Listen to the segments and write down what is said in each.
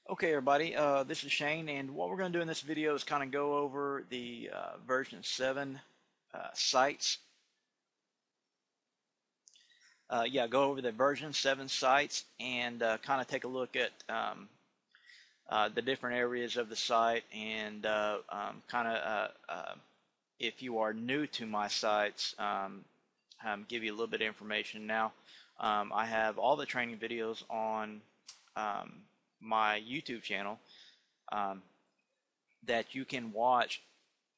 Okay, everybody, this is Shane, and what we're going to do in this video is kind of go over the version 7 sites. Go over the version 7 sites and kind of take a look at the different areas of the site and if you are new to my sites, give you a little bit of information. Now, I have all the training videos on my YouTube channel um, that you can watch,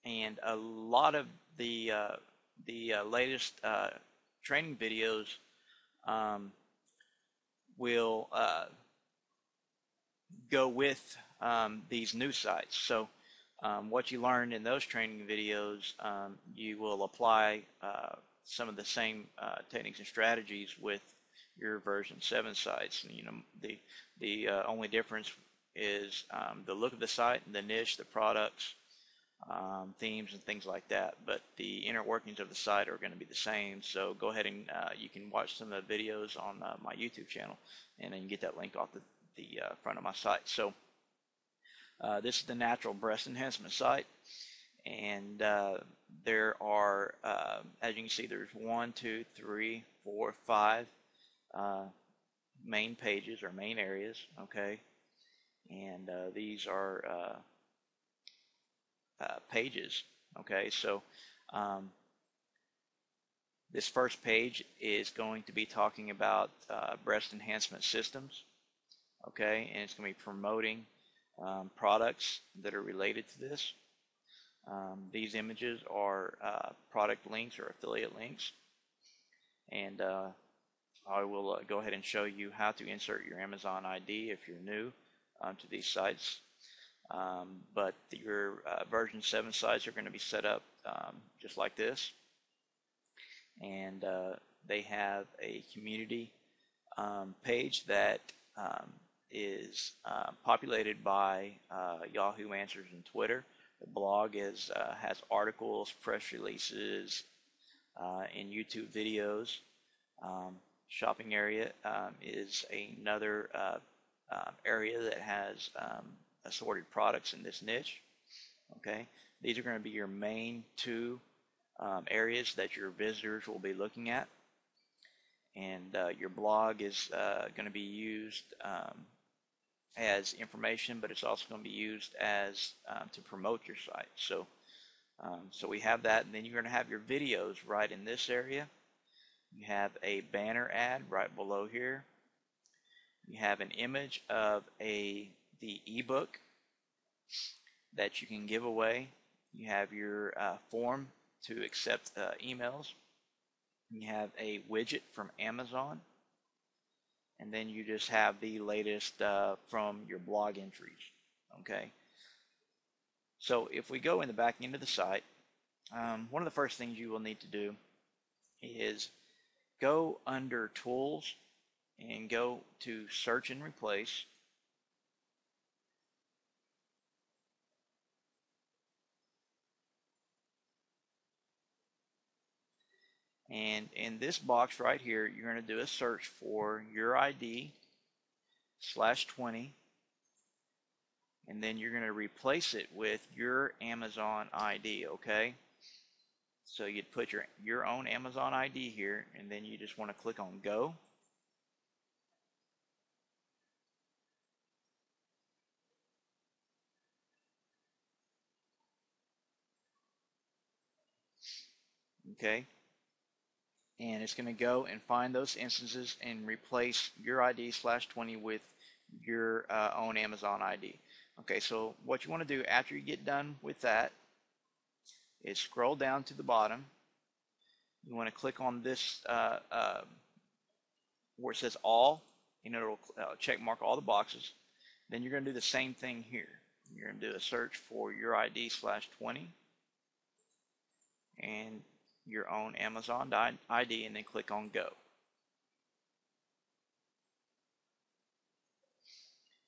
and a lot of the latest training videos um, will go with these new sites. So what you learned in those training videos, you will apply some of the same techniques and strategies with your version 7 sites. You know, the only difference is the look of the site, the niche, the products, themes, and things like that. But the inner workings of the site are going to be the same. So go ahead and you can watch some of the videos on my YouTube channel, and then you get that link off the front of my site. So this is the natural breast enhancement site, and there are, as you can see, there's 1, 2, 3, 4, 5 main pages or main areas. Okay, and these are pages. Okay, so this first page is going to be talking about breast enhancement systems. Okay, and it's going to be promoting products that are related to this. These images are product links or affiliate links, and I will go ahead and show you how to insert your Amazon ID if you're new to these sites. But your version 7 sites are going to be set up just like this, and they have a community page that is populated by Yahoo Answers and Twitter. The blog has articles, press releases, and YouTube videos. Shopping area is another area that has assorted products in this niche. Okay, these are going to be your main two areas that your visitors will be looking at, and your blog is going to be used as information, but it's also going to be used as to promote your site. So we have that, and then you're going to have your videos right in this area. You have a banner ad right below here. You have an image of the ebook that you can give away. You have your form to accept emails. You have a widget from Amazon, and then you just have the latest from your blog entries. Okay, so if we go in the back end of the site, one of the first things you will need to do is go under Tools and go to Search and Replace. And in this box right here, you're going to do a search for your ID /20, and then you're going to replace it with your Amazon ID. Okay, so you'd put your own Amazon ID here, and then you just want to click on Go. Okay, and it's going to go and find those instances and replace your ID /20 with your own Amazon ID. Okay, so what you want to do after you get done with that is scroll down to the bottom. You want to click on this where it says all, and it'll check mark all the boxes. Then you're going to do the same thing here. You're going to do a search for your ID /20 and your own Amazon ID, and then click on Go.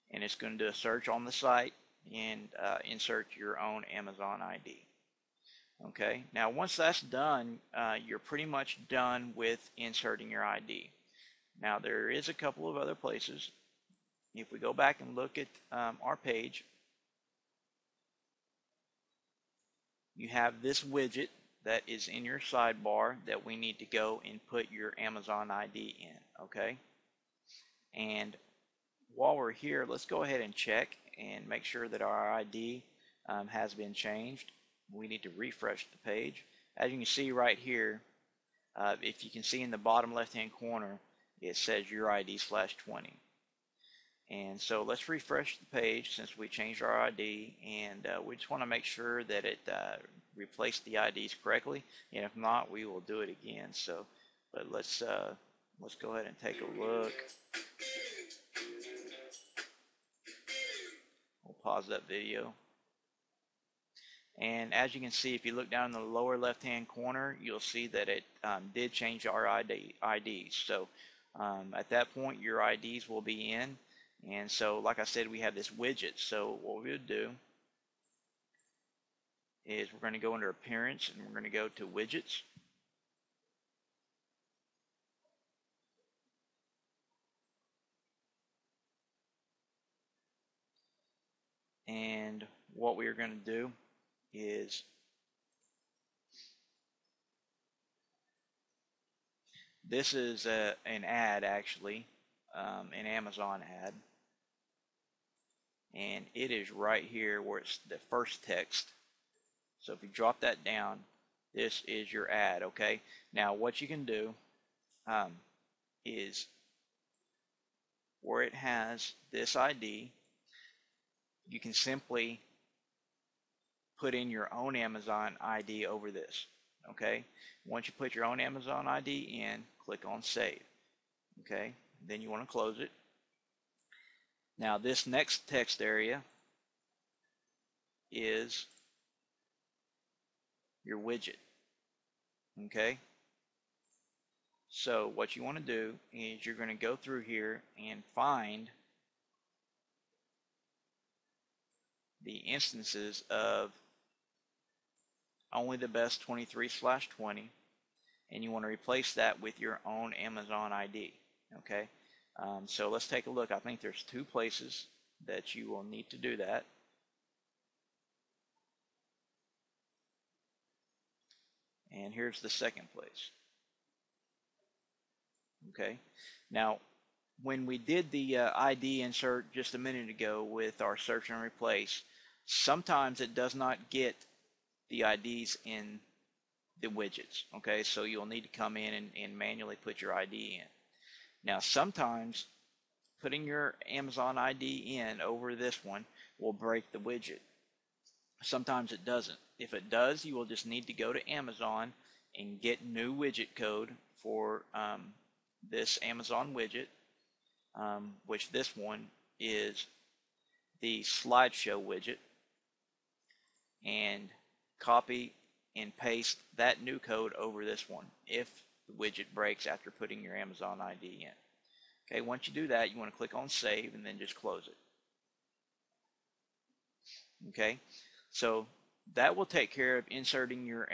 And it's going to do a search on the site and insert your own Amazon ID. Okay, now once that's done, you're pretty much done with inserting your ID. Now there is a couple of other places, if we go back and look at our page, you have this widget that is in your sidebar that we need to go and put your Amazon ID in, okay? And while we're here, let's go ahead and check and make sure that our ID has been changed. We need to refresh the page. As you can see right here, if you can see in the bottom left-hand corner, it says your ID/20. And so let's refresh the page since we changed our ID, and we just want to make sure that it replaced the IDs correctly. And if not, we will do it again. So, but let's go ahead and take a look. We'll pause that video. And as you can see, if you look down in the lower left-hand corner, you'll see that it did change our IDs. So at that point, your IDs will be in. And so, like I said, we have this widget. So what we would do is we're going to go under Appearance, and we're going to go to Widgets. And what we are going to do is this is an ad, actually, an Amazon ad. And it is right here where it's the first text. So if you drop that down, this is your ad, okay? Now what you can do is where it has this ID, you can simply put in your own Amazon ID over this, okay? Once you put your own Amazon ID in, click on Save, okay? Then you want to close it. Now this next text area is your widget, okay? So what you want to do is you're going to go through here and find the instances of Only the Best 23/20, and you want to replace that with your own Amazon ID, okay? So let's take a look. I think there's 2 places that you will need to do that. And here's the second place. Okay. Now, when we did the ID insert just a minute ago with our search and replace, sometimes it does not get the IDs in the widgets. Okay, so you'll need to come in and manually put your ID in. Now, sometimes putting your Amazon ID in over this one will break the widget. Sometimes it doesn't. If it does, you will just need to go to Amazon and get new widget code for this Amazon widget, which this one is the slideshow widget, and copy and paste that new code over this one if the widget breaks after putting your Amazon ID in. Okay, once you do that, you want to click on Save and then just close it. Okay, so that will take care of inserting your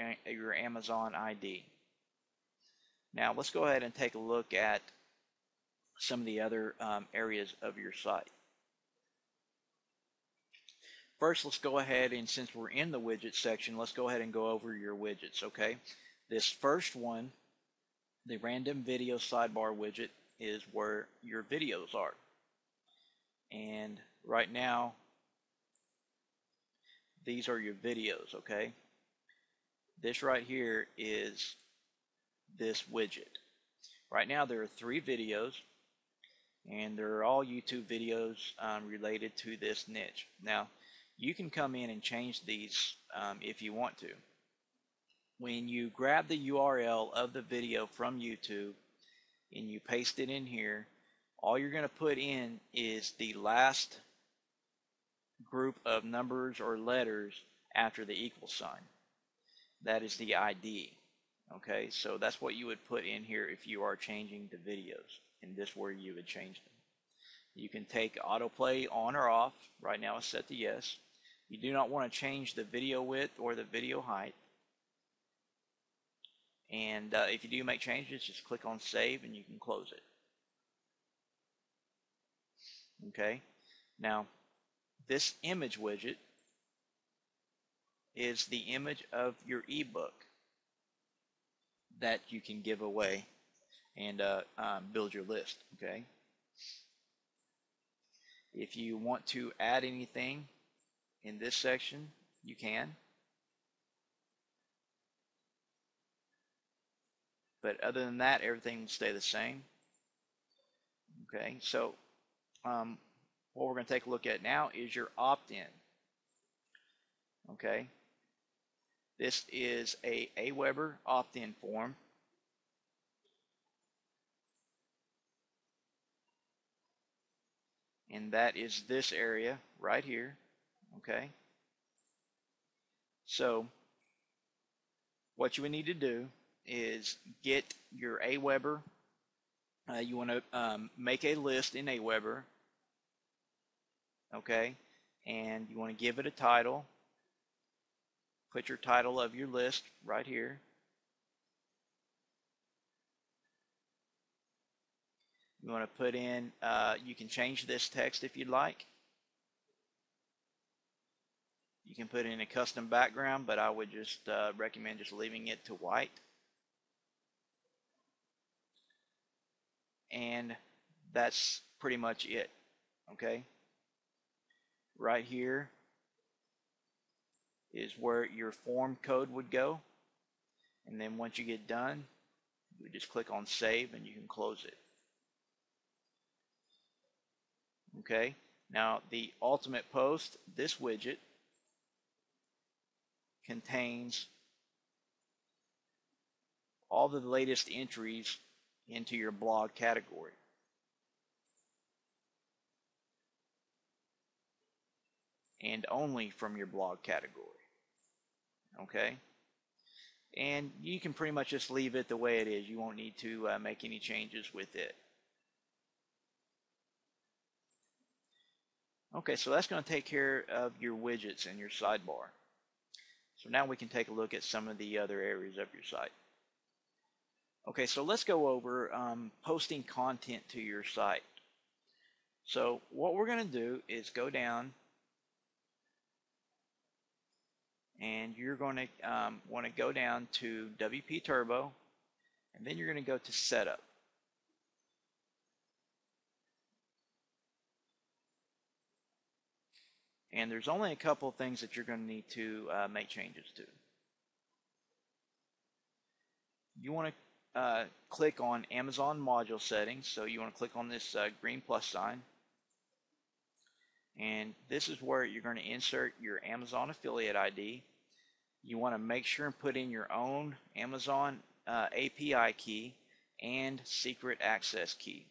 Amazon ID. Now let's go ahead and take a look at some of the other areas of your site. First, let's go ahead and, since we're in the widget section, let's go ahead and go over your widgets, okay? This first one, the random video sidebar widget, is where your videos are. And right now, these are your videos, okay? This right here is this widget. Right now there are 3 videos, and they're all YouTube videos related to this niche. Now, you can come in and change these if you want to. When you grab the URL of the video from YouTube and you paste it in here, all you're going to put in is the last group of numbers or letters after the equal sign. That is the ID. Okay, so that's what you would put in here if you are changing the videos, and this is where you would change them. You can take autoplay on or off. Right now it's set to yes. You do not want to change the video width or the video height. And if you do make changes, just click on Save and you can close it. Okay, now this image widget is the image of your ebook that you can give away and build your list. Okay, if you want to add anything in this section, you can. But other than that, everything will stay the same. Okay, so what we're going to take a look at now is your opt-in. Okay, this is a Aweber opt-in form. And that is this area right here. Okay, so what you would need to do is get your Aweber. You want to make a list in Aweber. Okay, and you want to give it a title. Put your title of your list right here. You want to put in, you can change this text if you'd like. You can put in a custom background, but I would just recommend just leaving it to white. And that's pretty much it. Okay, right here is where your form code would go, and then once you get done, you just click on save and you can close it. Okay, now the ultimate post, this widget contains all the latest entries into your blog category. And only from your blog category. Okay, and you can pretty much just leave it the way it is. You won't need to make any changes with it. Okay, so that's going to take care of your widgets and your sidebar. So now we can take a look at some of the other areas of your site. Okay, so let's go over posting content to your site. So what we're going to do is go down, and you're going to want to go down to WP Turbo, and then you're going to go to Setup. And there's only a couple of things that you're going to need to make changes to. You want to click on Amazon module settings. So you want to click on this green plus sign. And this is where you're going to insert your Amazon affiliate ID. You want to make sure and put in your own Amazon API key and secret access key.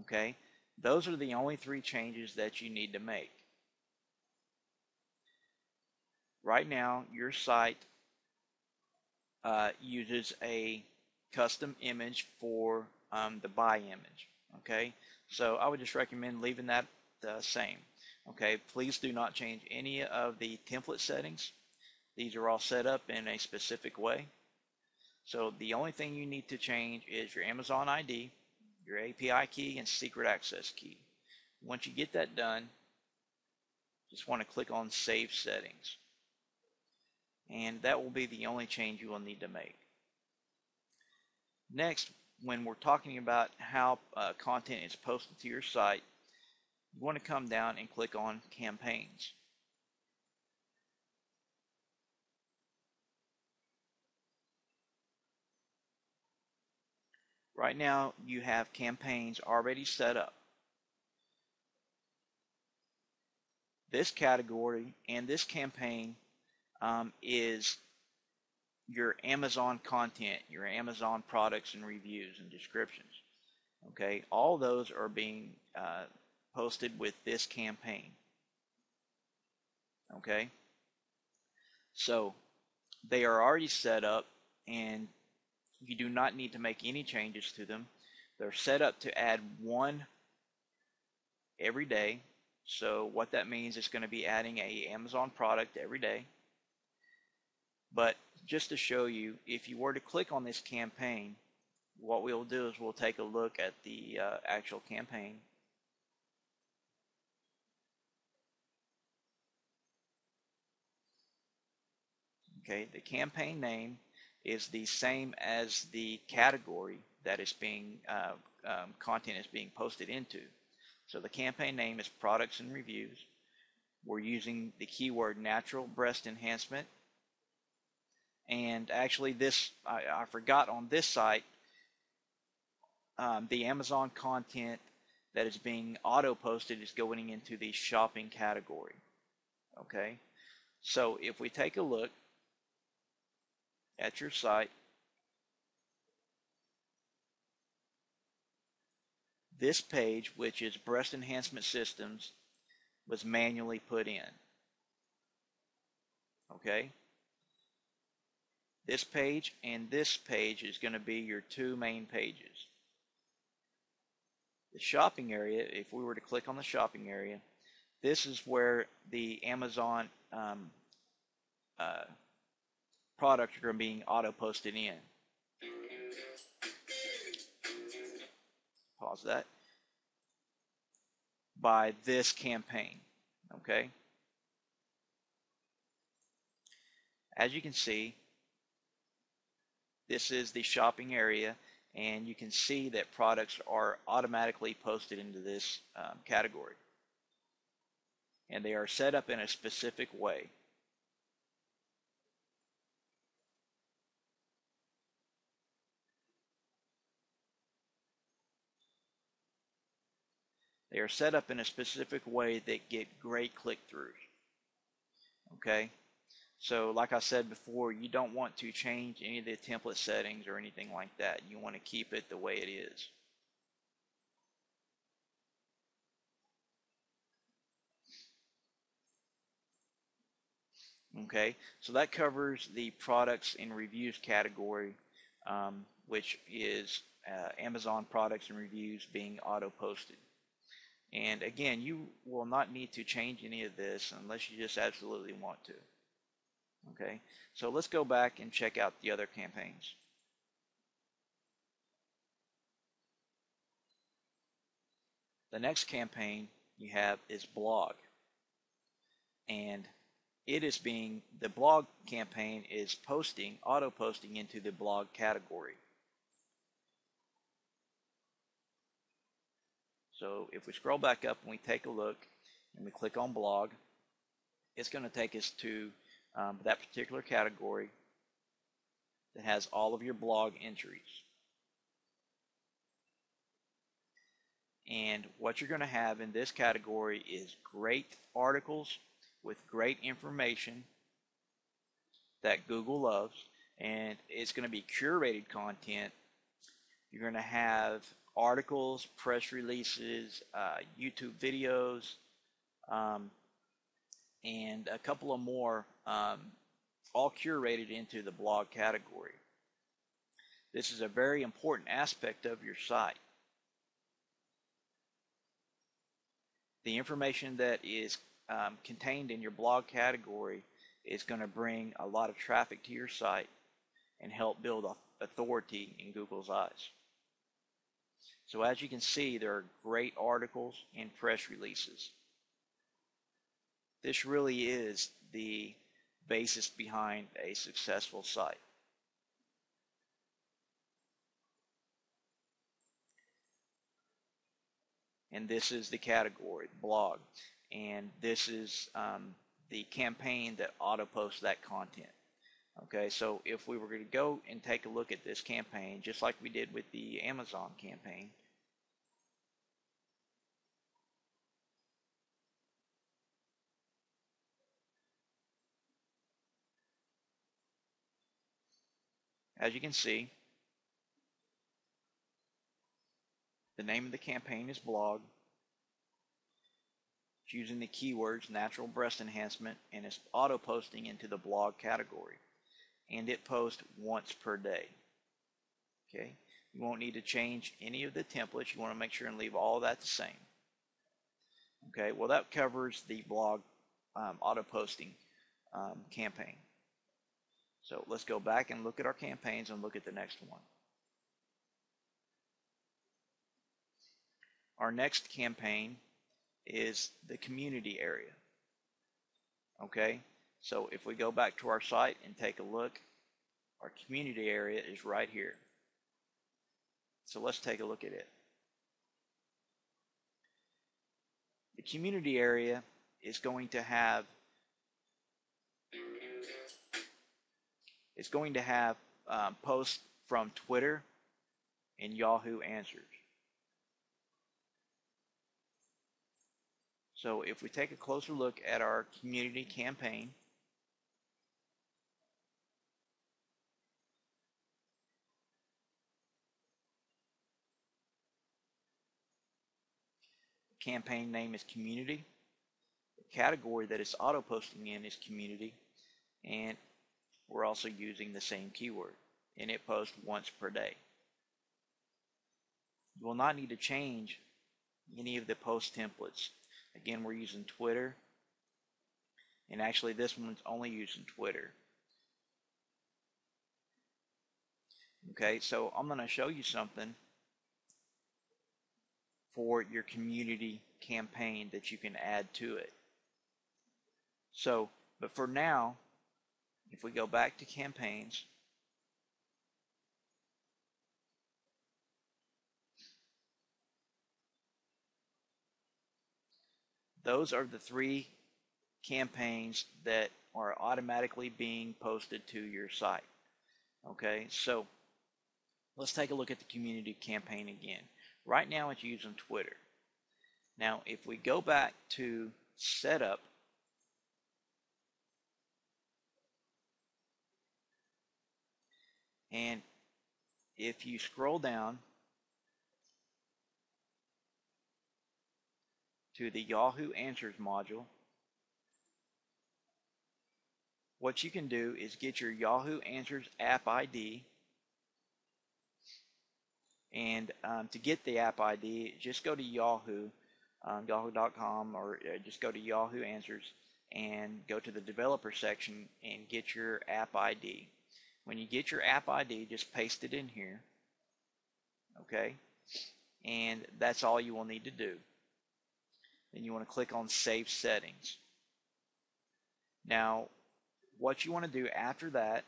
Okay, those are the only three changes that you need to make. Right now, your site uses a custom image for the buy image. Okay, so I would just recommend leaving that the same. Okay, please do not change any of the template settings. These are all set up in a specific way. So the only thing you need to change is your Amazon ID, your API key, and secret access key. Once you get that done, just want to click on Save Settings. And that will be the only change you will need to make. Next, when we're talking about how content is posted to your site, you want to come down and click on Campaigns. Right now, you have campaigns already set up. This category and this campaign is your Amazon content, your Amazon products and reviews and descriptions. Okay, all those are being posted with this campaign. Okay, so they are already set up and you do not need to make any changes to them. They're set up to add one every day. So what that means is going to be adding a Amazon product every day. But just to show you, if you were to click on this campaign, what we'll do is we'll take a look at the actual campaign. Okay, the campaign name is the same as the category that is being content is being posted into. So the campaign name is products and reviews. We're using the keyword natural breast enhancement. And actually this, I forgot on this site, the Amazon content that is being auto-posted is going into the shopping category. Okay, so if we take a look at your site, this page, which is breast enhancement systems, was manually put in. Okay, this page and this page is going to be your two main pages. The shopping area, if we were to click on the shopping area, this is where the Amazon products are being auto-posted in. Pause that. By this campaign. Okay. As you can see, this is the shopping area, and you can see that products are automatically posted into this category. And they are set up in a specific way. They are set up in a specific way that get great click-throughs. Okay, so like I said before, you don't want to change any of the template settings or anything like that. You want to keep it the way it is. Okay, so that covers the products and reviews category, which is Amazon products and reviews being auto-posted. And again, you will not need to change any of this unless you just absolutely want to. Okay, so let's go back and check out the other campaigns. The next campaign you have is blog. And it is being, the blog campaign is posting, auto-posting into the blog category. So if we scroll back up and we take a look and we click on blog, it's going to take us to that particular category that has all of your blog entries. And what you're going to have in this category is great articles with great information that Google loves, and it's going to be curated content. You're going to have articles, press releases, YouTube videos, and a couple of more, all curated into the blog category. This is a very important aspect of your site. The information that is contained in your blog category is going to bring a lot of traffic to your site and help build authority in Google's eyes. So as you can see, there are great articles and press releases. This really is the basis behind a successful site. And this is the category, blog. And this is the campaign that auto-posts that content. Okay, so if we were going to go and take a look at this campaign, just like we did with the Amazon campaign, as you can see, the name of the campaign is blog. It's using the keywords natural breast enhancement, and it's auto-posting into the blog category. And it posts once per day. Okay, you won't need to change any of the templates. You want to make sure and leave all of that the same. Okay, well, that covers the blog auto-posting campaign. So let's go back and look at our campaigns and look at the next one. Our next campaign is the community area. Okay, So if we go back to our site and take a look, our community area is right here. So let's take a look at it. The community area is going to have posts from Twitter and Yahoo Answers. So if we take a closer look at our community campaign, the campaign name is community. The category that it's auto posting in is community, and we're also using the same keyword, and it posts once per day. You will not need to change any of the post templates. Again, we're using Twitter, and actually this one's only using Twitter. Okay, so I'm going to show you something for your community campaign that you can add to it. So, but for now, if we go back to campaigns, those are the 3 campaigns that are automatically being posted to your site. Okay, so let's take a look at the community campaign again. Right now it's using Twitter. Now if we go back to setup, and if you scroll down to the Yahoo Answers module, what you can do is get your Yahoo Answers app ID, and to get the app ID, just go to Yahoo, yahoo.com, or just go to Yahoo Answers and go to the developer section and get your app ID. When you get your app ID, just paste it in here, okay? And that's all you will need to do. Then you want to click on Save Settings. Now, what you want to do after that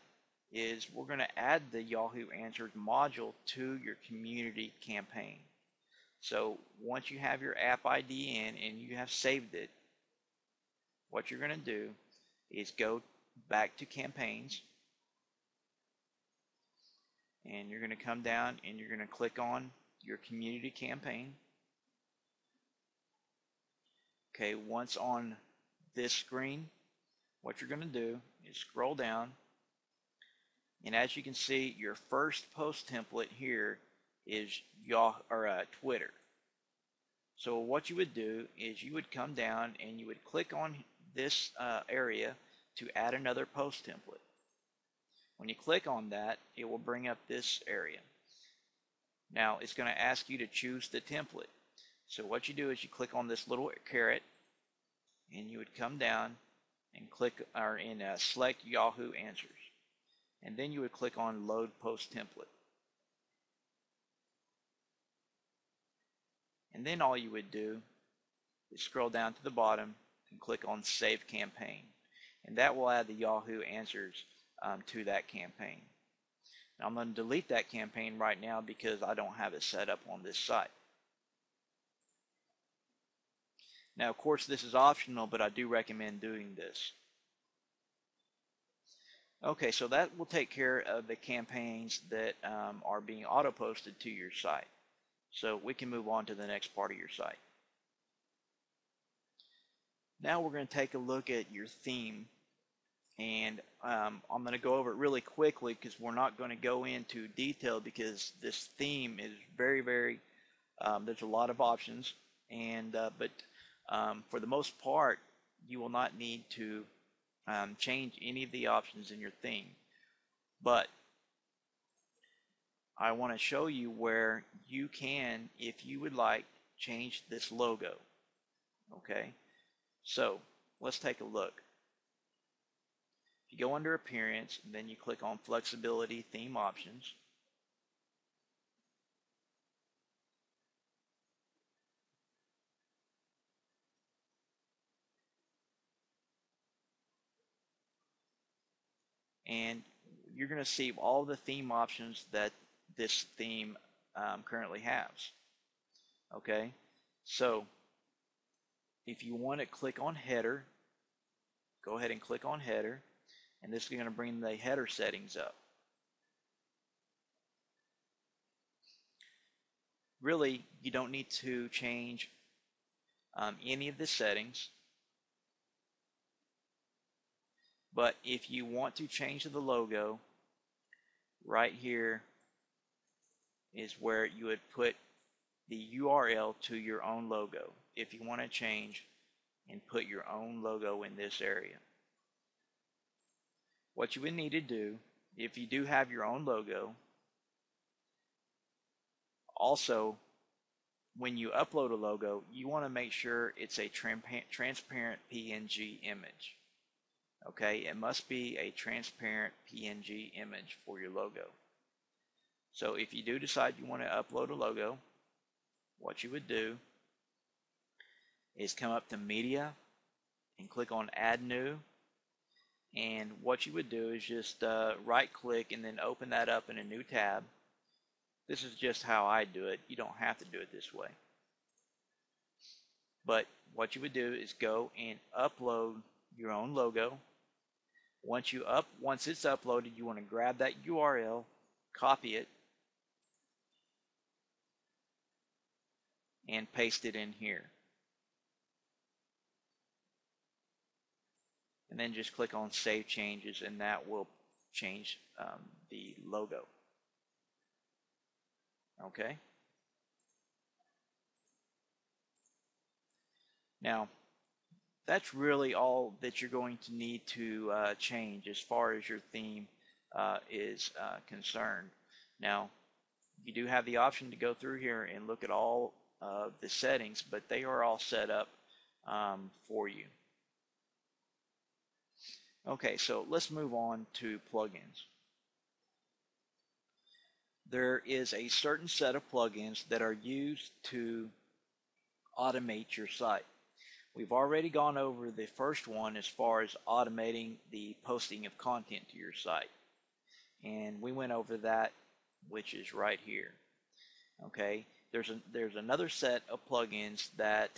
is we're going to add the Yahoo Answers module to your community campaign. So once you have your app ID in and you have saved it, what you're going to do is go back to campaigns, and you're going to come down and you're going to click on your community campaign. Okay, once on this screen, what you're going to do is scroll down, and as you can see, your first post template here is Twitter. So what you would do is you would come down and you would click on this area to add another post template. When you click on that, it will bring up this area. Now it's going to ask you to choose the template. So what you do is you click on this little caret, and you would come down and click select Yahoo Answers, and then you would click on Load Post Template. And then all you would do is scroll down to the bottom and click on Save Campaign, and that will add the Yahoo Answers to that campaign. Now I'm going to delete that campaign right now because I don't have it set up on this site. Now, of course, this is optional, but I do recommend doing this. Okay, so that will take care of the campaigns that are being auto-posted to your site. So we can move on to the next part of your site. Now we're going to take a look at your theme, and I'm going to go over it really quickly because we're not going to go into detail because this theme is very, there's a lot of options, and but for the most part, you will not need to change any of the options in your theme. But I want to show you where you can, if you would like, change this logo. Okay, so let's take a look. If you go under Appearance, and then you click on Flexibility Theme Options, and you're going to see all the theme options that this theme currently has. Okay, so if you want to click on header, go ahead and click on header, and this is going to bring the header settings up. Really, you don't need to change any of the settings, but if you want to change the logo, right here is where you would put the URL to your own logo if you want to change and put your own logo in this area. What you would need to do, if you do have your own logo, also when you upload a logo, you want to make sure it's a transparent PNG image. Okay, it must be a transparent PNG image for your logo. So if you do decide you want to upload a logo, what you would do is come up to Media and click on Add New, and what you would do is just right click and then open that up in a new tab. This is just how I do it. You don't have to do it this way, but what you would do is go and upload your own logo. Once it's uploaded, you want to grab that URL, copy it, and paste it in here. And then just click on Save Changes, and that will change the logo. Okay? Now, that's really all that you're going to need to change as far as your theme is concerned. Now, you do have the option to go through here and look at all of the settings, but they are all set up for you. Okay, so let's move on to plugins. There is a certain set of plugins that are used to automate your site. We've already gone over the first one as far as automating the posting of content to your site, and we went over that, which is right here. Okay, there's another set of plugins that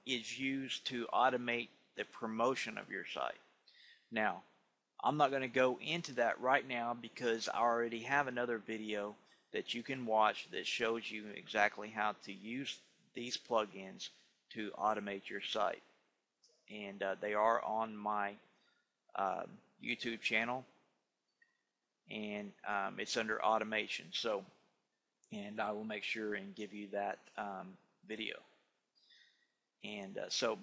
is used to automate the promotion of your site. Now, I'm not going to go into that right now because I already have another video that you can watch that shows you exactly how to use these plugins to automate your site, and they are on my YouTube channel, and it's under automation. So, and I will make sure and give you that video. And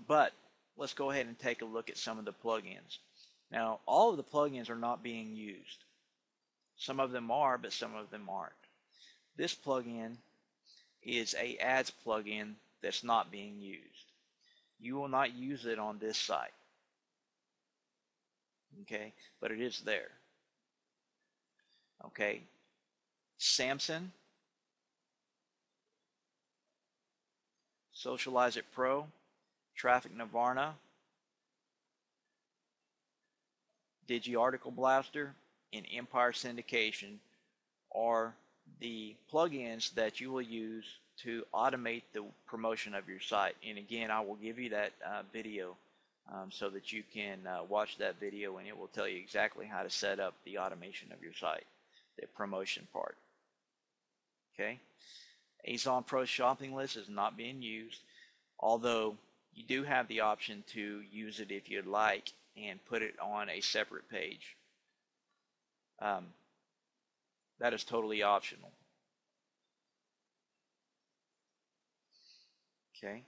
but let's go ahead and take a look at some of the plugins. Now, all of the plugins are not being used. Some of them are, but some of them aren't. This plugin is a ads plugin that's not being used. You will not use it on this site. Okay, but it is there. Okay, Samson, Socialize It Pro, Traffic Nirvana, DigiArticle Blaster, and Empire Syndication are the plugins that you will use to automate the promotion of your site. And again, I will give you that video so that you can watch that video, and it will tell you exactly how to set up the automation of your site, the promotion part. Okay, Azon Pro Shopping List is not being used, although you do have the option to use it if you'd like and put it on a separate page. That is totally optional. Okay,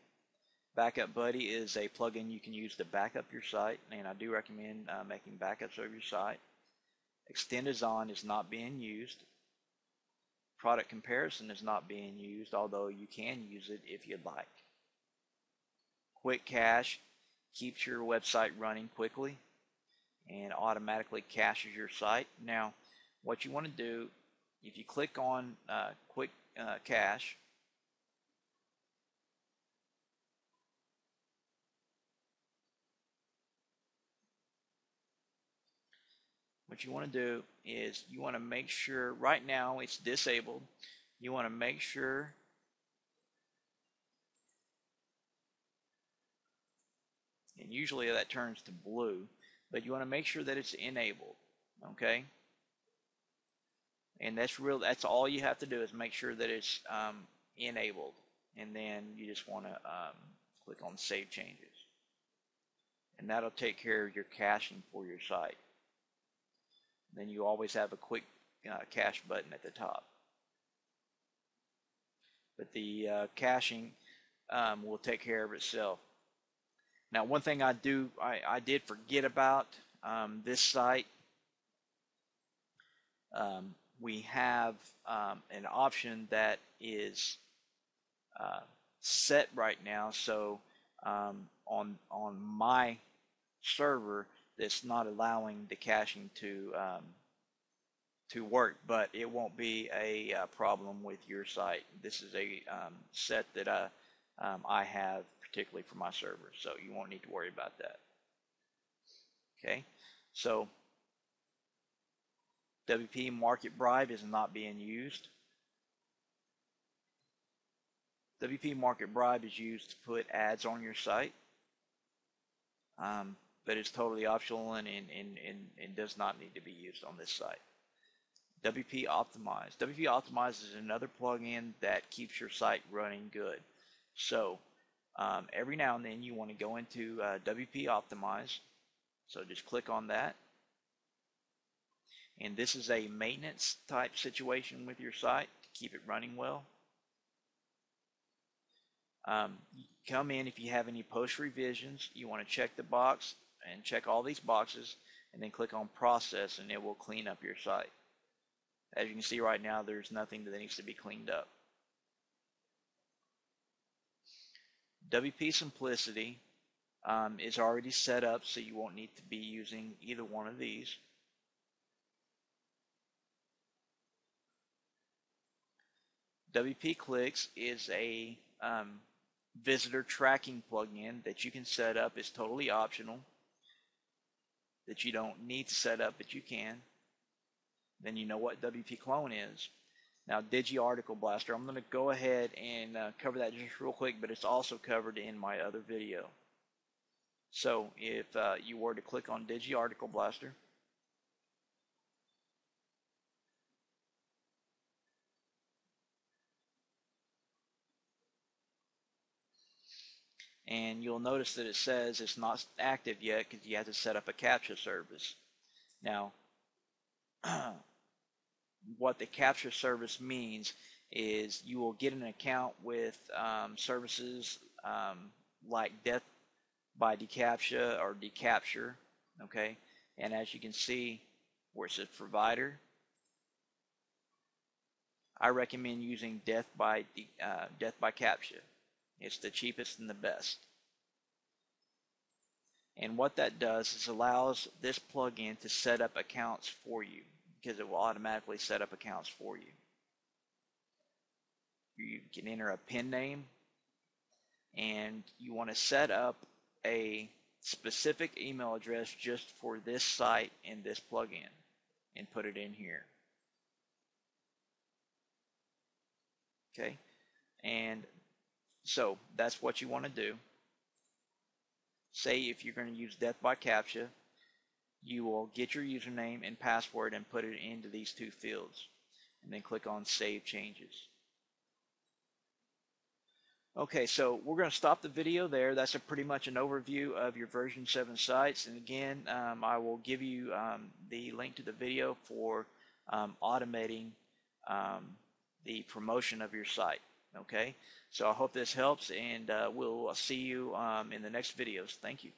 Backup Buddy is a plugin you can use to back up your site, and I do recommend making backups of your site. Extendazon is not being used. Product Comparison is not being used, although you can use it if you'd like. Quick Cache keeps your website running quickly and automatically caches your site. Now, what you want to do, if you click on Quick Cache, what you want to do is you want to make sure right now it's disabled. You want to make sure and usually that turns to blue, but you want to make sure that it's enabled, okay? And that's all you have to do is make sure that it's enabled, and then you just want to click on Save Changes. And that'll take care of your caching for your site. Then you always have a quick cache button at the top. But the caching will take care of itself. Now, one thing I did forget about this site. We have an option that is set right now. So on my server, that's not allowing the caching to work, but it won't be a problem with your site. This is a set that I have particularly for my server, so you won't need to worry about that. Okay, so WP Market Bribe is not being used. WP Market Bribe is used to put ads on your site, but it's totally optional and does not need to be used on this site. WP Optimize. WP Optimize is another plugin that keeps your site running good. So every now and then you want to go into WP Optimize. So just click on that. And this is a maintenance type situation with your site to keep it running well. You come in if you have any post revisions. You want to check the box and check all these boxes, and then click on Process, and it will clean up your site. As you can see right now, there's nothing that needs to be cleaned up. WP Simplicity is already set up, so you won't need to be using either one of these. WP Clicks is a visitor tracking plugin that you can set up. It's totally optional, that you don't need to set up, but you can. Then you know what WP Clone is. Now, Digi Article Blaster, I'm going to go ahead and cover that just real quick, but it's also covered in my other video. So if you were to click on Digi Article Blaster, and you'll notice that it says it's not active yet because you have to set up a CAPTCHA service. Now, what the CAPTCHA service means is you will get an account with services like Death by DeCAPTCHA or DeCapture, okay? And as you can see where it says provider, I recommend using Death by CAPTCHA. It's the cheapest and the best. And what that does is allows this plugin to set up accounts for you, because it will automatically set up accounts for you. You can enter a PIN name, and you want to set up a specific email address just for this site and this plugin, and put it in here. Okay, and so that's what you want to do. Say if you're going to use Death by CAPTCHA, you will get your username and password and put it into these two fields, and then click on Save Changes. Okay, so we're going to stop the video there. That's pretty much an overview of your version 7 sites. And again, I will give you the link to the video for automating the promotion of your site. Okay, so I hope this helps, and we'll see you in the next videos. Thank you.